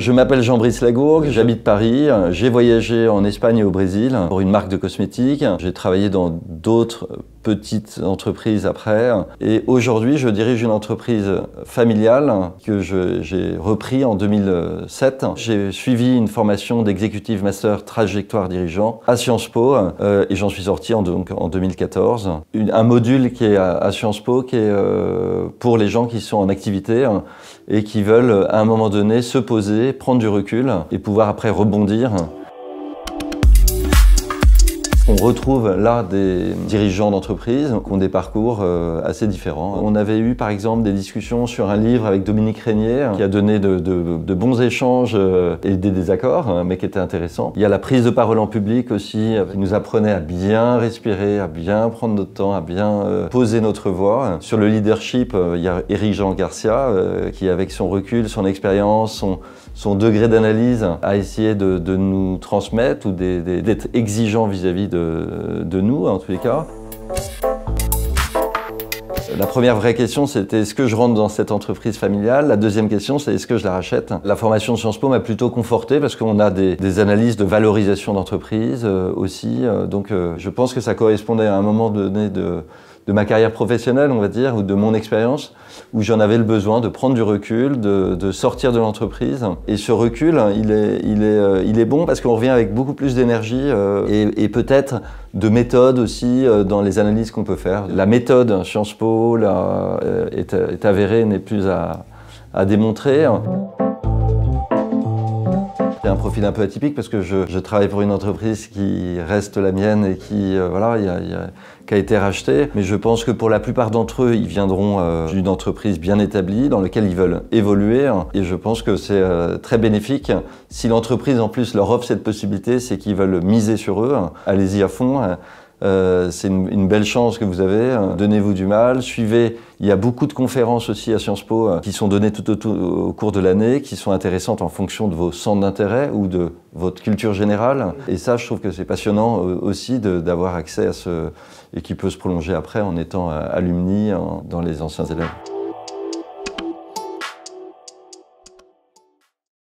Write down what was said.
Je m'appelle Jean-Brice Lagourgue, j'habite Paris. J'ai voyagé en Espagne et au Brésil pour une marque de cosmétiques. J'ai travaillé dans d'autres petites entreprises après. Et aujourd'hui, je dirige une entreprise familiale que j'ai repris en 2007. J'ai suivi une formation d'Executive Master Trajectoire Dirigeant à Sciences Po et j'en suis sorti en 2014. Un module qui est à Sciences Po qui est pour les gens qui sont en activité et qui veulent à un moment donné se poser, prendre du recul et pouvoir après rebondir. On retrouve là des dirigeants d'entreprise qui ont des parcours assez différents. On avait eu par exemple des discussions sur un livre avec Dominique Régnier qui a donné de bons échanges et des désaccords, mais qui étaient intéressants. Il y a la prise de parole en public aussi, qui nous apprenait à bien respirer, à bien prendre notre temps, à bien poser notre voix. Sur le leadership, il y a Éric Jean Garcia qui, avec son recul, son expérience, son degré d'analyse, a essayé de nous transmettre ou d'être exigeant vis-à-vis de nous, en tous les cas. La première vraie question, c'était est-ce que je rentre dans cette entreprise familiale? La deuxième question, c'est est-ce que je la rachète? La formation de Sciences Po m'a plutôt conforté parce qu'on a des analyses de valorisation d'entreprise aussi. Donc je pense que ça correspondait à un moment donné de ma carrière professionnelle, on va dire, ou de mon expérience, où j'en avais le besoin de prendre du recul, de sortir de l'entreprise. Et ce recul, il est bon parce qu'on revient avec beaucoup plus d'énergie et peut-être de méthode aussi dans les analyses qu'on peut faire. La méthode Sciences Po est avérée, n'est plus à démontrer. J'ai un profil un peu atypique parce que je travaille pour une entreprise qui reste la mienne et qui, qui a été rachetée. Mais je pense que pour la plupart d'entre eux, ils viendront d'une entreprise bien établie dans laquelle ils veulent évoluer. Et je pense que c'est très bénéfique. Si l'entreprise en plus leur offre cette possibilité, c'est qu'ils veulent miser sur eux. Allez-y à fond. C'est une belle chance que vous avez, donnez-vous du mal, suivez. Il y a beaucoup de conférences aussi à Sciences Po qui sont données tout au cours de l'année, qui sont intéressantes en fonction de vos centres d'intérêt ou de votre culture générale. Et ça, je trouve que c'est passionnant aussi d'avoir accès à et qui peut se prolonger après en étant alumni dans les anciens élèves.